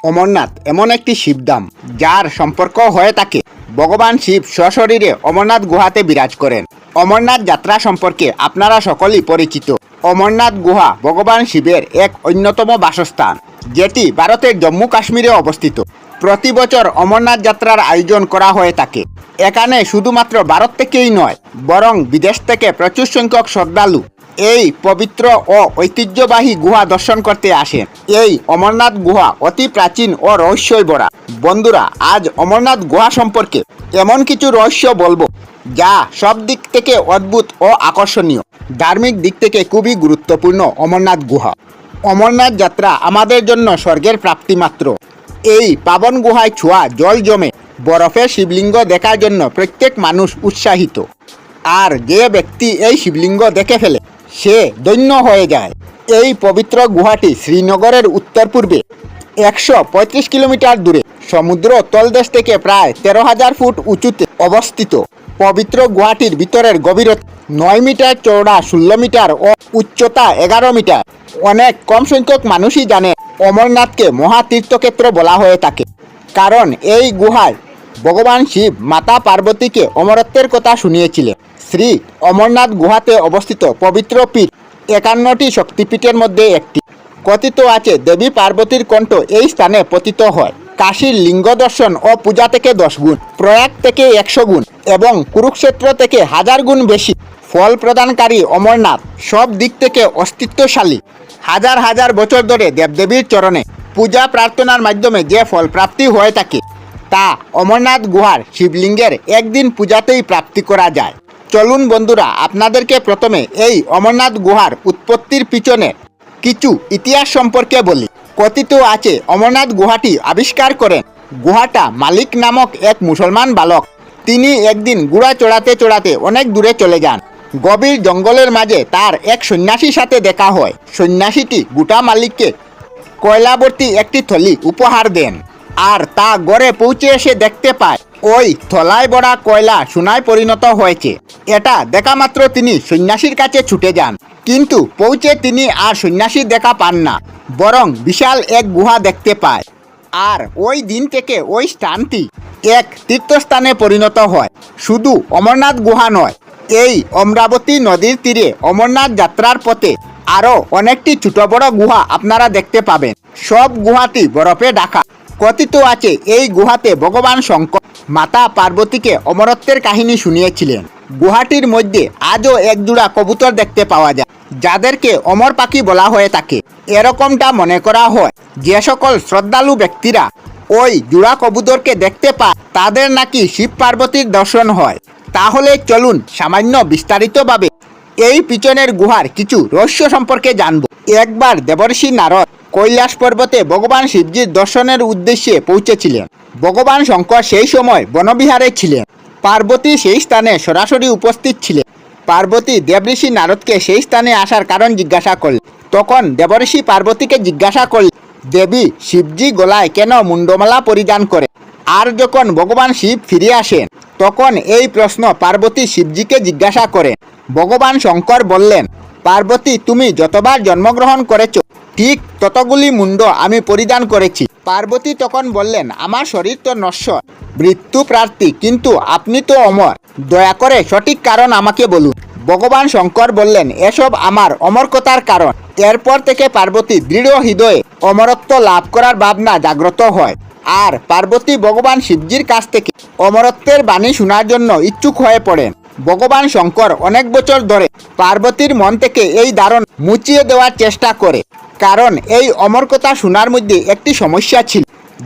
অমরনাথ এমন একটি শিবধাম যার সম্পর্ক হয়ে থাকে ভগবান শিব সশরীরে অমরনাথ গুহাতে বিরাজ করেন। অমরনাথ যাত্রা সম্পর্কে আপনারা সকলেই পরিচিত। অমরনাথ গুহা ভগবান শিবের এক অন্যতম বাসস্থান, যেটি ভারতের জম্মু কাশ্মীরে অবস্থিত। প্রতি বছর অমরনাথ যাত্রার আয়োজন করা হয়ে থাকে। এখানে শুধুমাত্র ভারত থেকেই নয়, বরং বিদেশ থেকে প্রচুর সংখ্যক শ্রদ্ধালু এই পবিত্র ও ঐতিহ্যবাহী গুহা দর্শন করতে আসেন। এই অমরনাথ গুহা অতি প্রাচীন ও রহস্যই ভরা। বন্ধুরা, আজ অমরনাথ গুহা সম্পর্কে এমন কিছু রহস্য বলবো যা সব দিক থেকে অদ্ভুত ও আকর্ষণীয়। ধার্মিক দিক থেকে খুবই গুরুত্বপূর্ণ অমরনাথ গুহা। অমরনাথ যাত্রা আমাদের জন্য স্বর্গের প্রাপ্তি মাত্র। এই পাবন গুহায় ছোঁয়া জল জমে বরফের শিবলিঙ্গ দেখার জন্য প্রত্যেক মানুষ উৎসাহিত। আর যে ব্যক্তি এই শিবলিঙ্গ দেখে ফেলে সে ধন্য হয়ে যায়। এই পবিত্র গুহাটি শ্রীনগরের উত্তর পূর্বে 135 কিলোমিটার দূরে সমুদ্র তলদেশ থেকে প্রায় 13,000 ফুট উঁচুতে অবস্থিত। পবিত্র গুহাটির ভিতরের গভীরতা 9 মিটার, চওড়া 16 মিটার ও উচ্চতা 11 মিটার। অনেক কম সংখ্যক মানুষই জানে অমরনাথকে মহাতীর্থক্ষেত্র বলা হয়ে থাকে, কারণ এই গুহায় ভগবান শিব মাতা পার্বতীকে অমরত্বের কথা শুনিয়েছিলেন। শ্রী অমরনাথ গুহাতে অবস্থিত পবিত্র পীঠ 51টি শক্তিপীঠের মধ্যে একটি। কথিত আছে দেবী পার্বতীর কণ্ঠ এই স্থানে পতিত হয়। কাশীর লিঙ্গ দর্শন ও পূজা থেকে 10 গুণ, প্রয়াগ থেকে 100 গুণ এবং কুরুক্ষেত্র থেকে 1000 গুণ বেশি ফল প্রদানকারী অমরনাথ সব দিক থেকে অস্তিত্বশালী। হাজার হাজার বছর ধরে দেবদেবীর চরণে পূজা প্রার্থনার মাধ্যমে যে ফল প্রাপ্তি হয়ে থাকে তা অমরনাথ গুহার শিবলিঙ্গের একদিন পূজাতেই প্রাপ্তি করা যায়। চলুন বন্ধুরা, আপনাদেরকে প্রথমে এই অমরনাথ গুহার উৎপত্তির পিছনে কিছু ইতিহাস সম্পর্কে বলি। কথিত আছে অমরনাথ গুহাটি আবিষ্কার করেন গুহাটা মালিক নামক এক মুসলমান বালক। তিনি একদিন ঘোড়া চড়াতে চড়াতে অনেক দূরে চলে যান। গভীর জঙ্গলের মাঝে তার এক সন্ন্যাসীর সাথে দেখা হয়। সন্ন্যাসীটি গোটা মালিককে কয়লাবর্তী একটি থলি উপহার দেন, আর তা গড়ে পৌঁছে এসে দেখতে পায় ওই থলায় ভরা কয়লা সোনায় পরিণত হয়েছে। এটা দেখা মাত্র তিনি সন্ন্যাসীর কাছে ছুটে যান, কিন্তু পৌঁছে তিনি আর সন্ন্যাসীর দেখা পান না, বরং বিশাল এক গুহা দেখতে পায়। আর ওই দিন থেকে ওই স্থানটি এক তীর্থস্থানে পরিণত হয়। শুধু অমরনাথ গুহা নয়, এই অমরাবতী নদীর তীরে অমরনাথ যাত্রার পথে আরও অনেকটি ছোট বড় গুহা আপনারা দেখতে পাবেন। সব গুহাটি বরফে ঢাকা। কথিত আছে এই গুহাতে ভগবান শঙ্কর মাতা পার্বতীকে অমরত্বের কাহিনী শুনিয়েছিলেন। গুহাটির মধ্যে আজও এক জোড়া কবুতর দেখতে পাওয়া যায়, যাদেরকে অমর পাখি বলা হয়ে থাকে। এরকমটা মনে করা হয় যে সকল শ্রদ্ধালু ব্যক্তিরা ওই জোড়া কবুতরকে দেখতে পায় তাদের নাকি শিব পার্বতীর দর্শন হয়। তাহলে চলুন সামান্য বিস্তারিতভাবে এই পিছনের গুহার কিছু রহস্য সম্পর্কে জানব। একবার দেবর্ষি নারদ কৈলাস পর্বতে ভগবান শিবজির দর্শনের উদ্দেশ্যে পৌঁছেছিলেন। ভগবান শঙ্কর সেই সময় বনবিহারে ছিলেন। পার্বতী সেই স্থানে সরাসরি উপস্থিত ছিলেন। পার্বতী দেবঋষি নারদকে সেই স্থানে আসার কারণ জিজ্ঞাসা করলেন। তখন দেবঋষি পার্বতীকে জিজ্ঞাসা করলেন, দেবী শিবজি গলায় কেন মুন্ডমালা পরিধান করে? আর যখন ভগবান শিব ফিরে আসেন তখন এই প্রশ্ন পার্বতী শিবজিকে জিজ্ঞাসা করেন। ভগবান শঙ্কর বললেন, পার্বতী, তুমি যতবার জন্মগ্রহণ করেছ ঠিক ততগুলি মুন্ড আমি পরিধান করেছি। পার্বতী তখন বললেন, আমার শরীর তো নশ্বর, মৃত্যু প্রার্থী, কিন্তু আপনি তো অমর, দয়া করে সঠিক কারণ আমাকে বলুন। ভগবান শঙ্কর বললেন, এসব আমার অমরকতার কারণ। এরপর থেকে পার্বতী দৃঢ় হৃদয়ে অমরত্ব লাভ করার ভাবনা জাগ্রত হয়। আর পার্বতী ভগবান শিবজির কাছ থেকে অমরত্বের বাণী শোনার জন্য ইচ্ছুক হয়ে পড়েন। ভগবান শঙ্কর অনেক বছর ধরে পার্বতীর মন থেকে এই ধারণা মুছিয়ে দেওয়ার চেষ্টা করে, কারণ এই অমর কথা শোনার মধ্যে একটি সমস্যা ছিল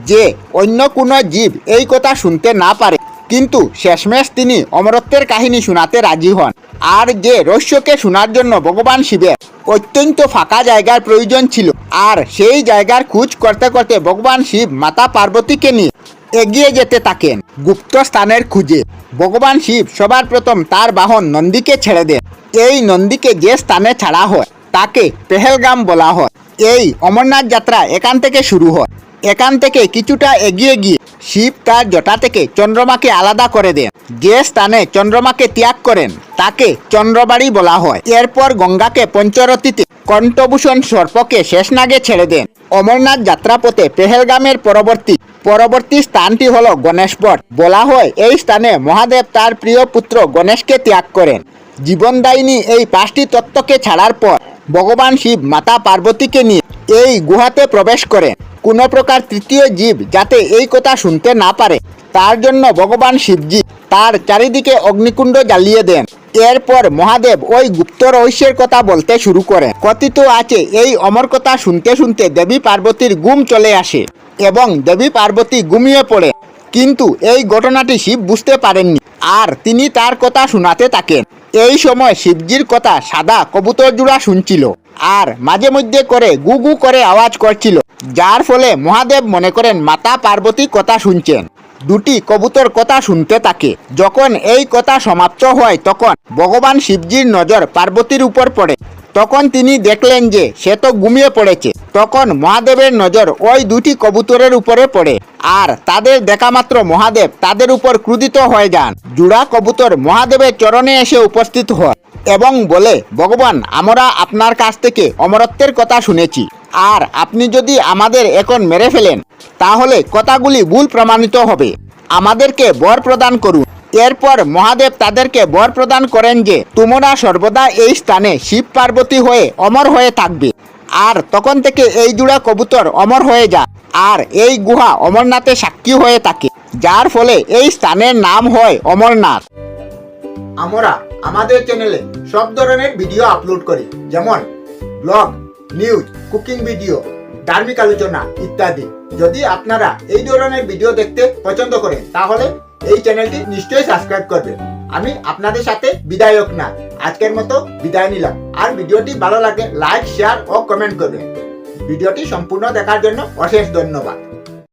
যে অন্য কোনো জীব এই কথা শুনতে না পারে। কিন্তু শেষমেশ তিনি অমরত্বের কাহিনী শোনাতে রাজি হন। আর যে রহস্যকে শোনার জন্য ভগবান শিবের অত্যন্ত ফাঁকা জায়গার প্রয়োজন ছিল, আর সেই জায়গার খোঁজ করতে করতে ভগবান শিব মাতা পার্বতীকে নিয়ে এগিয়ে যেতে থাকেন গুপ্ত স্থানের খুঁজে। ভগবান শিব সবার প্রথম তার বাহন নন্দীকে ছেড়ে দেন। এই নন্দীকে যে স্থানে ছাড়া হয় তাকে পেহেলগাম বলা হয়। এই অমরনাথ যাত্রা এখান থেকে শুরু হয়। এখান থেকে কিছুটা এগিয়ে গিয়ে শিব তার জটা থেকে চন্দ্রমাকে আলাদা করে দেন। যে স্থানে চন্দ্রমাকে ত্যাগ করেন তাকে চন্দ্রবাড়ি বলা হয়। এরপর গঙ্গাকে পঞ্চরথীতে কণ্ঠভূষণ সর্পকে শেষনাগে ছেড়ে দেন। অমরনাথ যাত্রাপথে পেহেলগামের পরবর্তী স্থানটি হল গণেশবট। বলা হয় এই স্থানে মহাদেব তার প্রিয় পুত্র গণেশকে ত্যাগ করেন। জীবনদায়িনী এই 5টি তত্ত্বকে ছাড়ার পর ভগবান শিব মাতা পার্বতীকে নিয়ে এই গুহাতে প্রবেশ করেন। কোনো প্রকার তৃতীয় জীব যাতে এই কথা শুনতে না পারে তার জন্য ভগবান শিবজি তার চারিদিকে অগ্নিকুণ্ড জ্বালিয়ে দেন। এরপর মহাদেব ওই গুপ্ত রহস্যের কথা বলতে শুরু করেন। কথিত আছে এই অমর কথা শুনতে শুনতে দেবী পার্বতীর ঘুম চলে আসে এবং দেবী পার্বতী ঘুমিয়ে পড়ে। কিন্তু এই ঘটনাটি শিব বুঝতে পারেননি আর তিনি তার কথা শোনাতে থাকেন। এই সময় শিবজির কথা সাদা কবুতর জোড়া শুনছিল আর মাঝে মধ্যে করে গু গু করে আওয়াজ করছিল, যার ফলে মহাদেব মনে করেন মাতা পার্বতী কথা শুনছেন। দুটি কবুতর কথা শুনতে থাকে। যখন এই কথা সমাপ্ত হয় তখন ভগবান শিবজির নজর পার্বতীর উপর পড়ে। তখন তিনি দেখলেন যে সে তো ঘুমিয়ে পড়েছে। তখন মহাদেবের নজর ওই দুটি কবুতরের উপরে পড়ে আর তাদের দেখা মাত্র মহাদেব তাদের উপর ক্রোধিত হয়ে যান। জোড়া কবুতর মহাদেবের চরণে এসে উপস্থিত হয় এবং বলে, ভগবান, আমরা আপনার কাছ থেকে অমরত্বের কথা শুনেছি আর আপনি যদি আমাদের এখন মেরে ফেলেন তাহলে কথাগুলি ভুল প্রমাণিত হবে। আমাদেরকে বর প্রদান করুন। এরপর মহাদেব তাদেরকে বর প্রদান করেন যে তোমরা সর্বদা এই স্থানে শিব পার্বতী হয়ে অমর হয়ে থাকবে। আর তখন থেকে এই জোড়া কবুতর অমর হয়ে যায় আর এই গুহা অমরনাথে সাক্ষী হয়ে থাকে, যার ফলে এই স্থানের নাম হয় অমরনাথ। আমরা আমাদের চ্যানেলে সব ধরনের ভিডিও আপলোড করি, যেমন ব্লগ, নিউজ, কুকিং ভিডিও, ধার্মিক আলোচনা ইত্যাদি। যদি আপনারা এই ধরনের ভিডিও দেখতে পছন্দ করেন তাহলে এই চ্যানেলটি নিশ্চয়ই সাবস্ক্রাইব করবেন। আমি আপনাদের সাথে বিদায়ক না, আজকের মতো বিদায় নিলাম। আর ভিডিওটি ভালো লাগে লাইক, শেয়ার ও কমেন্ট করবেন। ভিডিওটি সম্পূর্ণ দেখার জন্য অশেষ ধন্যবাদ।